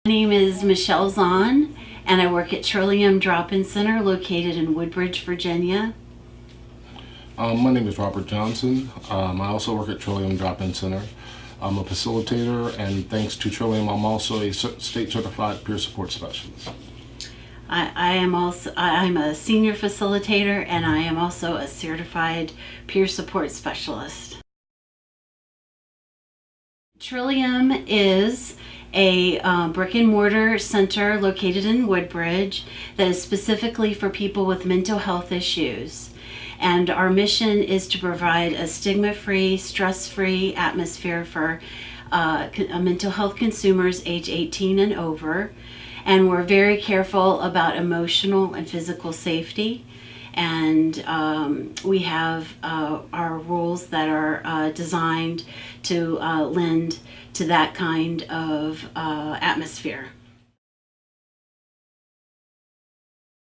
My name is Michelle Zahn, and I work at Trillium Drop In Center located in Woodbridge, Virginia. My name is Robert Johnson. I also work at Trillium Drop In Center. I'm a facilitator, and thanks to Trillium, I'm also a state certified peer support specialist. I'm a senior facilitator, and I am also a certified peer support specialist. Trillium is a brick and mortar center located in Woodbridge that is specifically for people with mental health issues. And our mission is to provide a stigma-free, stress-free atmosphere for mental health consumers age 18 and over. And we're very careful about emotional and physical safety. And we have our rules that are designed to lend to that kind of atmosphere.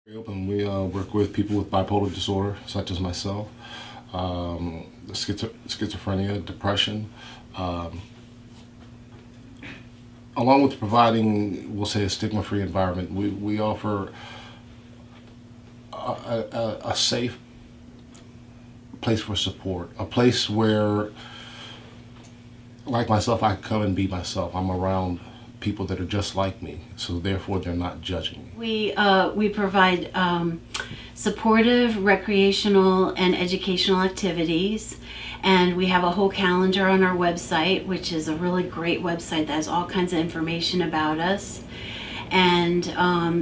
We work with people with bipolar disorder, such as myself, schizophrenia, depression, along with providing, we'll say, a stigma-free environment. We offer a safe place for support, a place where, like myself, I can come and be myself. I'm around people that are just like me, so therefore they're not judging me. We provide supportive, recreational, and educational activities, and we have a whole calendar on our website, which is a really great website that has all kinds of information about us. And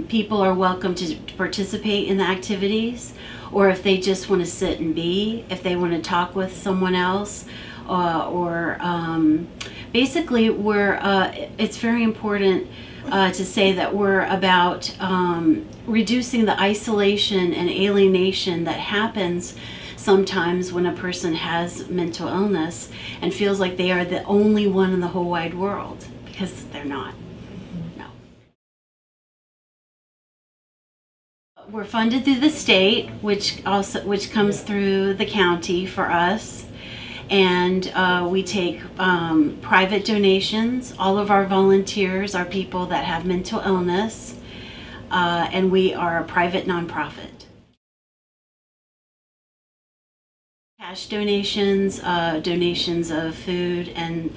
people are welcome to participate in the activities, or if they just want to sit and be, if they want to talk with someone else, basically it's very important to say that we're about reducing the isolation and alienation that happens sometimes when a person has mental illness and feels like they are the only one in the whole wide world, because they're not. No. We're funded through the state, which comes through the county for us. And we take private donations. All of our volunteers are people that have mental illness, and we are a private nonprofit. Cash donations, donations of food, and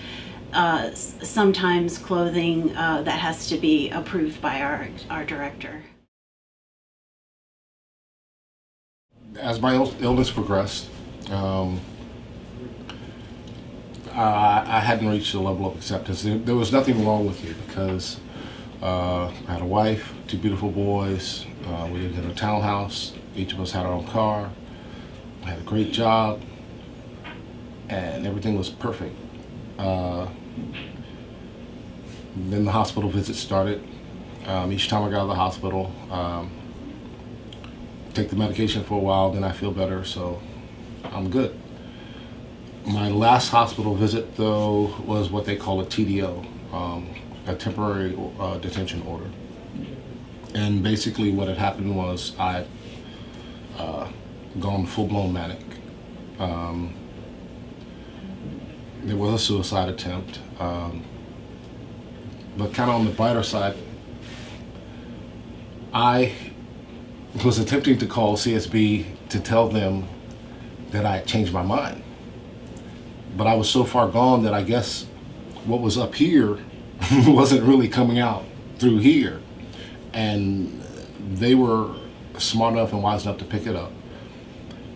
sometimes clothing that has to be approved by our director. As my illness progressed, I hadn't reached a level of acceptance. There was nothing wrong with me because I had a wife, 2 beautiful boys. We lived in a townhouse. Each of us had our own car. I had a great job, and everything was perfect. Then the hospital visits started. Each time I got out of the hospital, take the medication for a while, then I feel better, so I'm good. My last hospital visit, though, was what they call a TDO, a temporary detention order. And basically what had happened was I'd gone full-blown manic. There was a suicide attempt, but kind of on the brighter side, I was attempting to call CSB to tell them that I had changed my mind. But I was so far gone that I guess what was up here wasn't really coming out through here. And they were smart enough and wise enough to pick it up.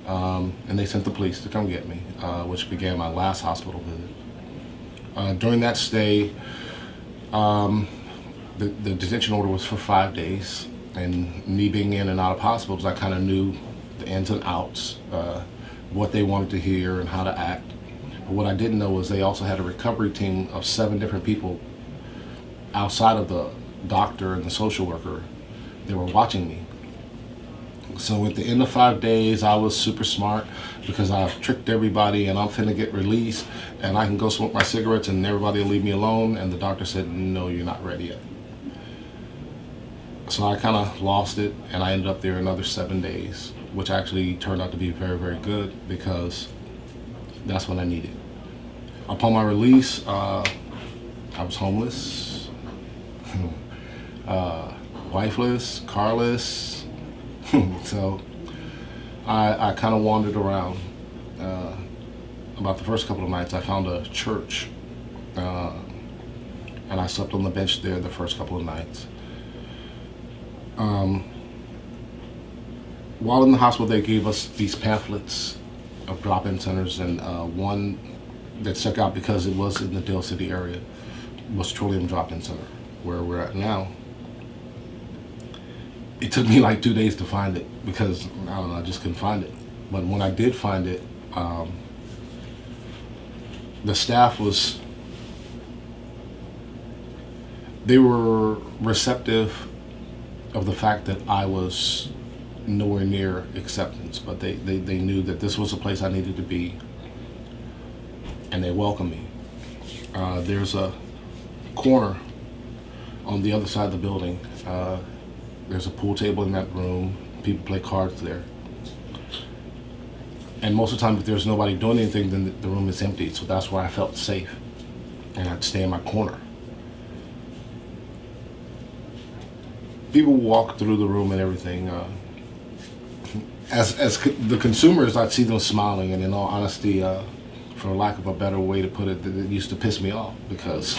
And they sent the police to come get me, which began my last hospital visit. During that stay, the detention order was for 5 days. And me being in and out of hospitals, I kind of knew the ins and outs, what they wanted to hear and how to act. But what I didn't know was they also had a recovery team of 7 different people outside of the doctor and the social worker. They were watching me. So at the end of 5 days, I was super smart because I've tricked everybody and I'm finna get released and I can go smoke my cigarettes and everybody will leave me alone. And the doctor said, no, you're not ready yet. So I kind of lost it and I ended up there another 7 days, which actually turned out to be very, very good because that's what I needed. Upon my release, I was homeless. wifeless, carless. So I kind of wandered around. About the first couple of nights, I found a church, and I slept on the bench there the first couple of nights. While in the hospital, they gave us these pamphlets of drop-in centers, and one that stuck out because it was in the Dale City area was Trillium Drop In Center, where we're at now. It took me like 2 days to find it because, I don't know, I just couldn't find it. But when I did find it, the staff they were receptive of the fact that I was nowhere near acceptance, but they knew that this was a place I needed to be, and they welcomed me. There's a corner on the other side of the building. There's a pool table in that room. People play cards there. And most of the time, if there's nobody doing anything, then the room is empty. So that's where I felt safe. And I'd stay in my corner. People walk through the room and everything. As the consumers, I'd see them smiling. And in all honesty, for lack of a better way to put it, it used to piss me off. Because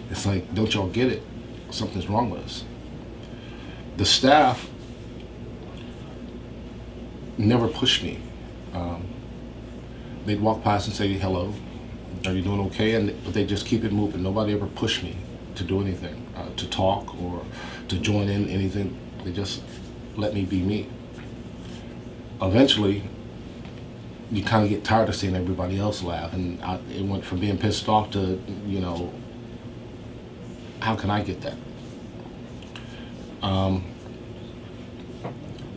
it's like, don't y'all get it? Something's wrong with us. The staff never pushed me. They'd walk past and say, hello, are you doing okay? But they just keep it moving. Nobody ever pushed me to do anything, to talk or to join in anything. They just let me be me. Eventually, you kind of get tired of seeing everybody else laugh. And it went from being pissed off to, how can I get that?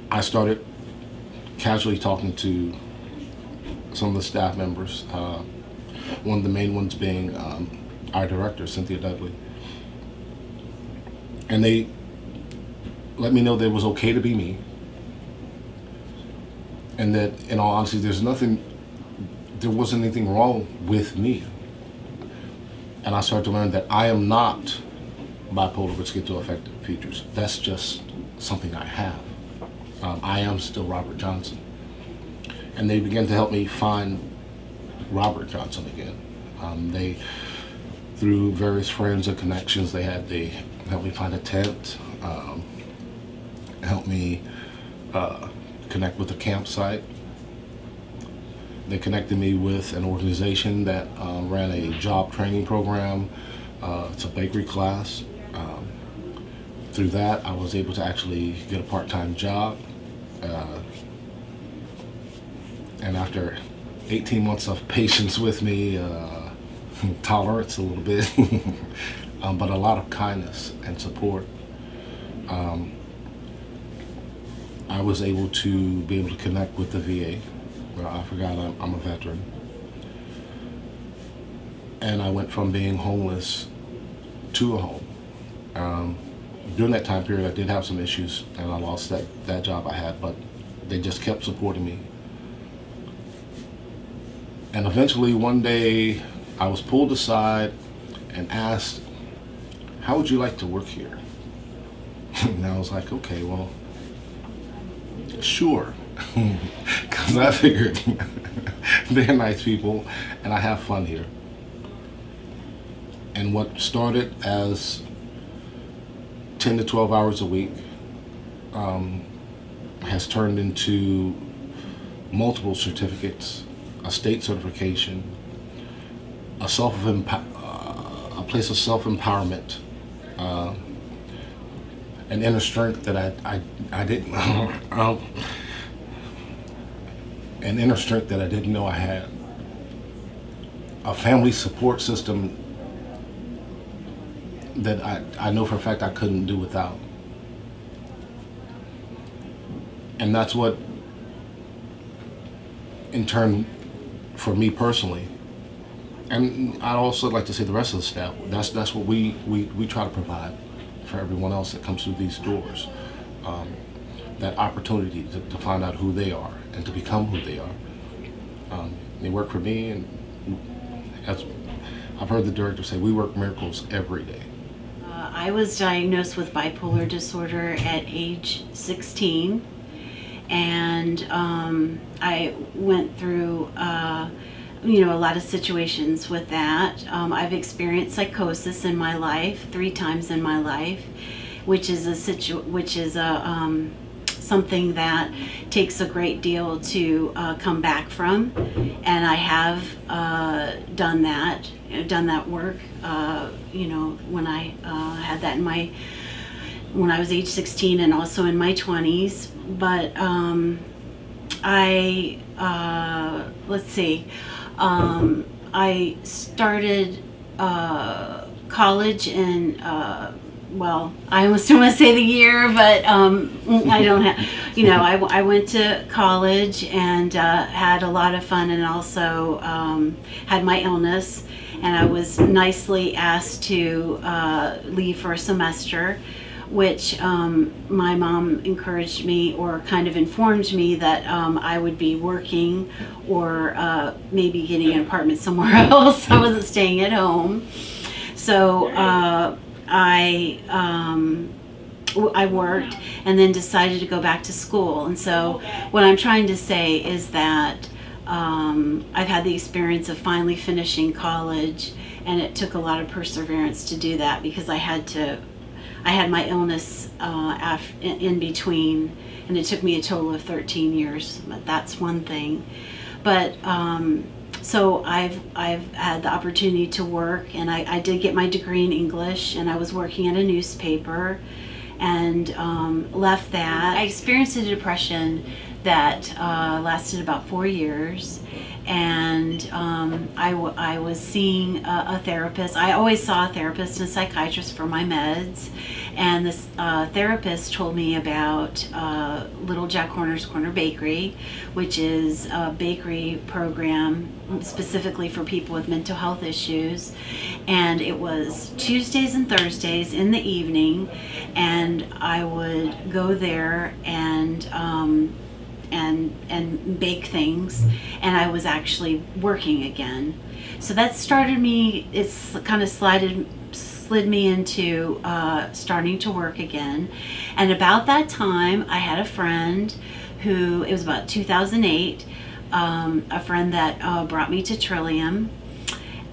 I started casually talking to some of the staff members, one of the main ones being our director, Cynthia Dudley. And they let me know that it was okay to be me, and that, in all honesty, there wasn't anything wrong with me. And I started to learn that I am not bipolar with schizoaffective features. That's just something I have. I am still Robert Johnson. And they began to help me find Robert Johnson again. They, through various friends and connections they had, they helped me find a tent, helped me connect with a campsite. They connected me with an organization that ran a job training program. It's a bakery class. Through that, I was able to actually get a part-time job. And after 18 months of patience with me, tolerance a little bit, but a lot of kindness and support, I was able to connect with the VA. I forgot I'm a veteran. And I went from being homeless to a home. During that time period, I did have some issues, and I lost that job I had, but they just kept supporting me. And eventually, one day, I was pulled aside and asked, how would you like to work here? And I was like, okay, well, sure. Because I figured they're nice people, and I have fun here. And what started as 10 to 12 hours a week has turned into multiple certificates, a state certification, a place of self-empowerment, an inner strength that I didn't an inner strength that I didn't know I had, a family support system that I know for a fact I couldn't do without. And that's what, in turn, for me personally, and I'd also like to say the rest of the staff, that's what we try to provide for everyone else that comes through these doors. That opportunity to find out who they are and to become who they are. They work for me, and as I've heard the director say, we work miracles every day. I was diagnosed with bipolar disorder at age 16, and I went through a lot of situations with that. I've experienced psychosis in my life 3 times in my life, which is something that takes a great deal to come back from, and I have done that work. When I had that when I was age 16 and also in my 20s. But I started college in, I almost don't want to say the year, but I don't have, I went to college and had a lot of fun, and also had my illness, and I was nicely asked to leave for a semester, which my mom encouraged me, or kind of informed me that I would be working, or maybe getting an apartment somewhere else. I wasn't staying at home. So I worked and then decided to go back to school. And so what I'm trying to say is that I've had the experience of finally finishing college, and it took a lot of perseverance to do that, because I had my illness in between, and it took me a total of 13 years. But that's one thing. But so I've had the opportunity to work, and I did get my degree in English, and I was working at a newspaper, and left that. I experienced a depression that lasted about 4 years, and I was seeing a therapist. I always saw a therapist and a psychiatrist for my meds, and this therapist told me about Little Jack Horner's Corner Bakery, which is a bakery program specifically for people with mental health issues, and it was Tuesdays and Thursdays in the evening, and I would go there and bake things, and I was actually working again. So that started me, it's kind of slid me into starting to work again. And about that time, I had a friend who, it was about 2008, a friend that brought me to Trillium,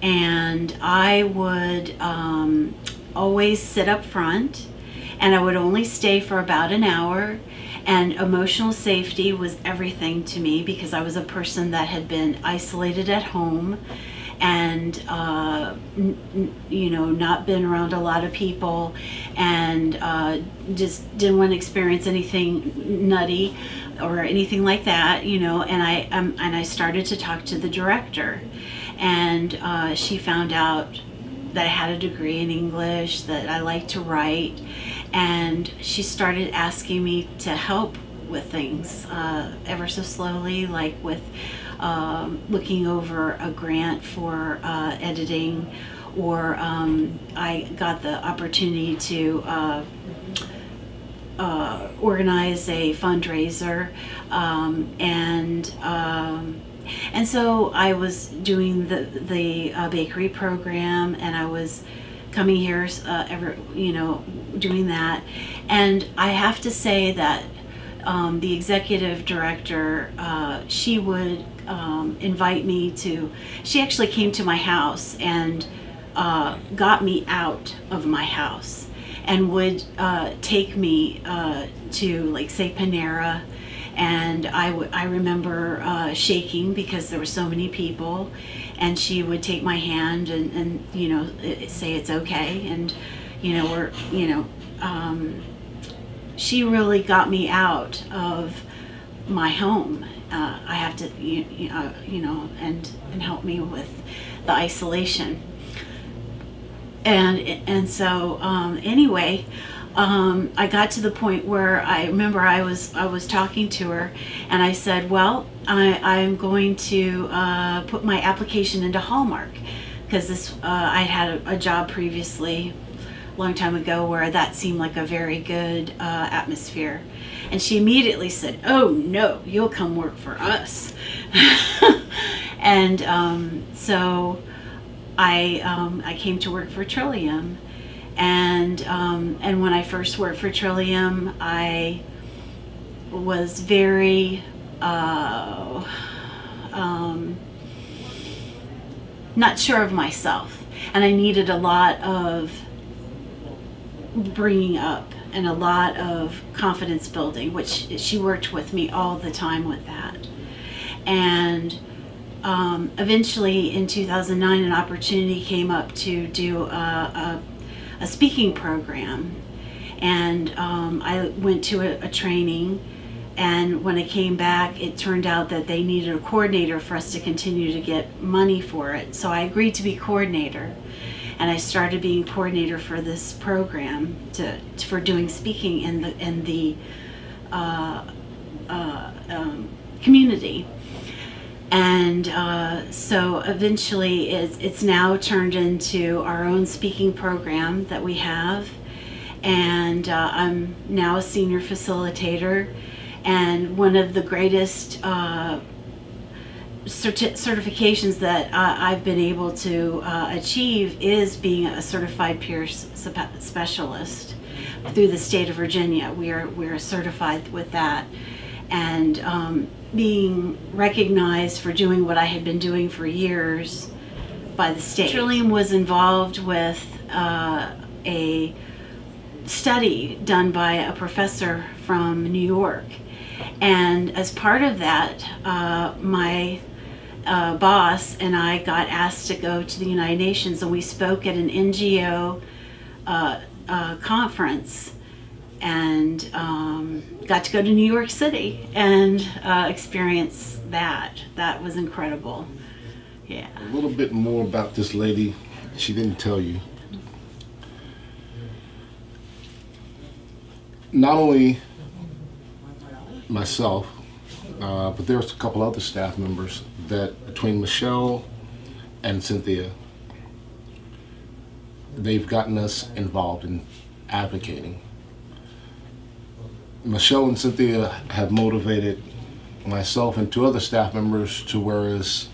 and I would always sit up front, and I would only stay for about an hour. And emotional safety was everything to me, because I was a person that had been isolated at home, and not been around a lot of people, and just didn't want to experience anything nutty or anything like that, and I started to talk to the director, and she found out that I had a degree in English, that I liked to write, and she started asking me to help with things ever so slowly, like with looking over a grant for editing, or I got the opportunity to organize a fundraiser, and so I was doing the bakery program, and I was coming here doing that. And I have to say that the executive director, she would invite me to, she actually came to my house and got me out of my house, and would take me to, like, say, Panera. And I remember shaking because there were so many people, and she would take my hand and say it's okay, and she really got me out of my home. I have to and help me with the isolation. And so anyway, I got to the point where I remember I was talking to her, and I said, well, I'm going to put my application into Hallmark, because I had a job previously a long time ago where that seemed like a very good atmosphere. And she immediately said, oh no, you'll come work for us. And so I came to work for Trillium. And when I first worked for Trillium, I was very not sure of myself, and I needed a lot of bringing up and a lot of confidence building, which she worked with me all the time with that. And eventually in 2009, an opportunity came up to do a speaking program, and I went to a training, and when I came back, it turned out that they needed a coordinator for us to continue to get money for it. So I agreed to be coordinator, and I started being coordinator for this program for doing speaking in the community. And so eventually it's now turned into our own speaking program that we have, and I'm now a senior facilitator. And one of the greatest certifications that I've been able to achieve is being a certified peer specialist through the state of Virginia. We're certified with that, and being recognized for doing what I had been doing for years by the state. Trillium was involved with a study done by a professor from New York. And as part of that, my boss and I got asked to go to the United Nations, and we spoke at an NGO conference, and got to go to New York City and experience that. That was incredible. Yeah. A little bit more about this lady. She didn't tell you. Not only myself, but there's a couple other staff members that, between Michelle and Cynthia, they've gotten us involved in advocating. Michelle and Cynthia have motivated myself and two other staff members to, whereas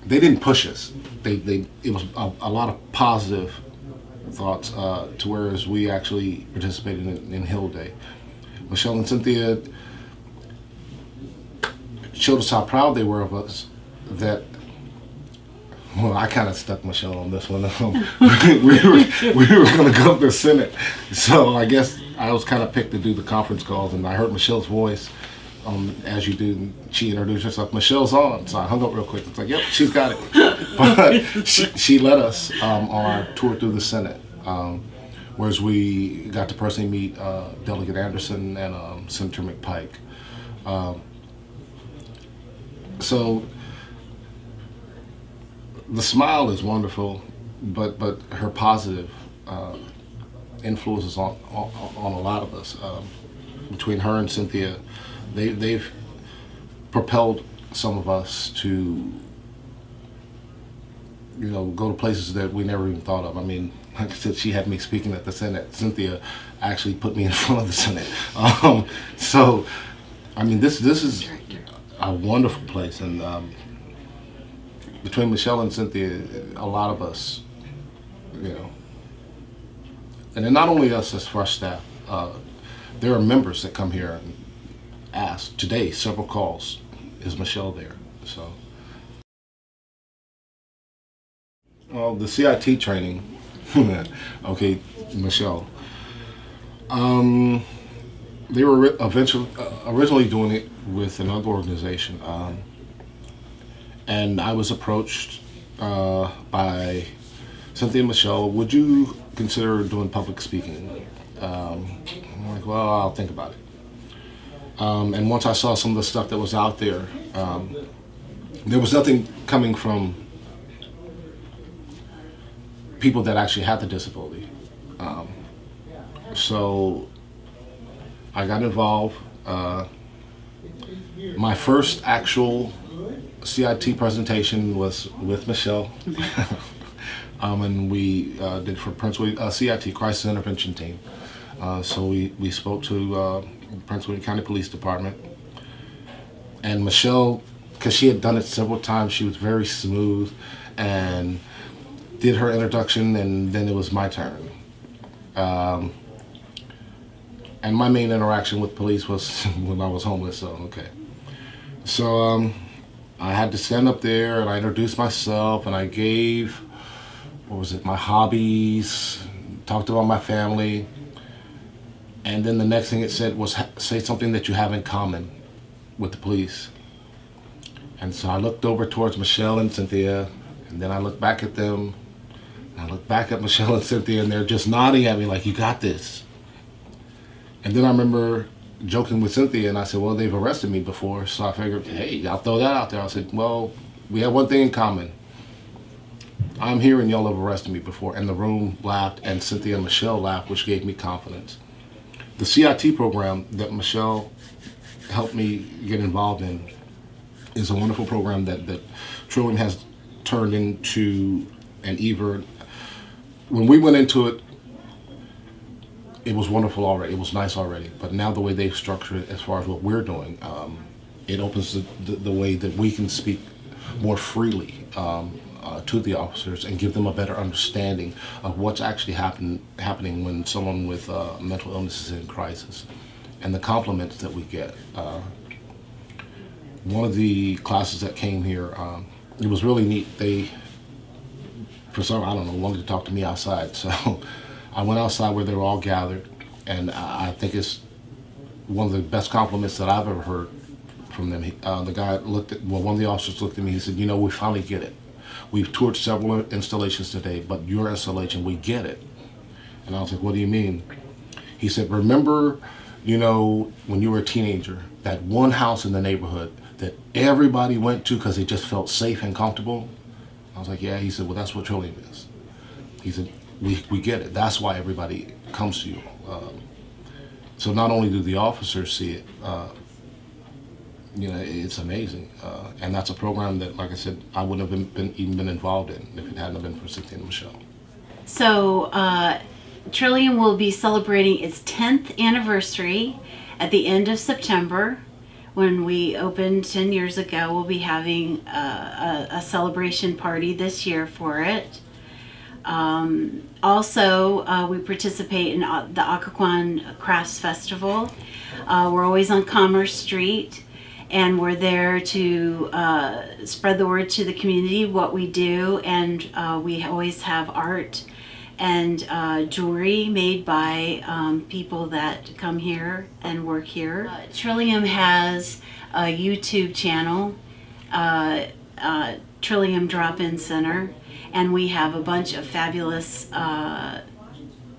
they didn't push us. It was a lot of positive thoughts, to whereas we actually participated in Hill Day. Michelle and Cynthia showed us how proud they were of us. That, well, I kind of stuck Michelle on this one. we were going to go to the Senate, so I guess I was kind of picked to do the conference calls, and I heard Michelle's voice, as you do. And she introduced herself. Michelle's on, so I hung up real quick. It's like, yep, she's got it. But she led us on our tour through the Senate. Whereas we got to personally meet Delegate Anderson and Senator McPike. So the smile is wonderful, but her positive influences on a lot of us. Between her and Cynthia, they've propelled some of us to, go to places that we never even thought of. I mean, like I said, she had me speaking at the Senate. Cynthia actually put me in front of the Senate. So, I mean, this is a wonderful place, and between Michelle and Cynthia, a lot of us, and then not only us as for our staff, there are members that come here and ask. Today, several calls. Is Michelle there? So, the CIT training. Okay, Michelle. They were originally doing it with another organization, and I was approached by Cynthia and Michelle. Would you consider doing public speaking? I'm like, well, I'll think about it. And once I saw some of the stuff that was out there, there was nothing coming from people that actually had the disability. So I got involved. My first actual CIT presentation was with Michelle. And we did for Prince William, CIT, Crisis Intervention Team. So we spoke to Prince William County Police Department. And Michelle, because she had done it several times, she was very smooth, and did her introduction, and then it was my turn. And my main interaction with police was when I was homeless, so okay. So I had to stand up there and I introduced myself and I gave, what was it, my hobbies, talked about my family. And then the next thing it said was, say something that you have in common with the police. And so I looked over towards Michelle and Cynthia, and then I looked back at them, and I looked back at Michelle and Cynthia, and they're just nodding at me like, you got this. And then I remember joking with Cynthia, and I said, well, they've arrested me before, so I figured, hey, I'll throw that out there. I said, well, we have one thing in common. I'm here and y'all have arrested me before. And the room laughed, and Cynthia and Michelle laughed, which gave me confidence. The CIT program that Michelle helped me get involved in is a wonderful program that Trillium has turned into an even. When we went into it, it was wonderful already. It was nice already. But now the way they've structured it as far as what we're doing, it opens the way that we can speak more freely to the officers and give them a better understanding of what's actually happening when someone with mental illness is in crisis, and the compliments that we get. One of the classes that came here, it was really neat. They, for some, I don't know, wanted to talk to me outside. So I went outside where they were all gathered, and I think it's one of the best compliments that I've ever heard from them. The guy one of the officers looked at me, he said, you know, we finally get it. We've toured several installations today, but your installation, we get it. And I was like, what do you mean? He said, remember, you know, when you were a teenager, that one house in the neighborhood that everybody went to because they just felt safe and comfortable? I was like, yeah. He said, well, that's what Trillium is. He said, we get it. That's why everybody comes to you. So not only do the officers see it, you know, it's amazing. And that's a program that, like I said, I wouldn't have been involved in if it hadn't been for Cynthia and Michelle. So Trillium will be celebrating its 10th anniversary at the end of September. When we opened 10 years ago, we'll be having a celebration party this year for it. Also, we participate in the Occoquan Crafts Festival. We're always on Commerce Street, and we're there to spread the word to the community what we do, and we always have art and jewelry made by people that come here and work here. Trillium has a YouTube channel, Trillium Drop In Center, and we have a bunch of fabulous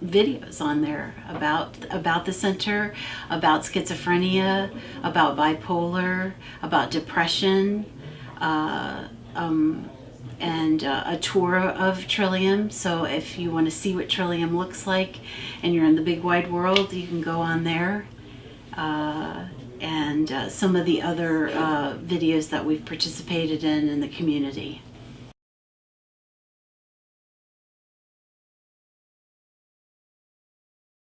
videos on there about the center, about schizophrenia, about bipolar, about depression, and a tour of Trillium. So if you want to see what Trillium looks like and you're in the big wide world, you can go on there. And some of the other videos that we've participated in the community.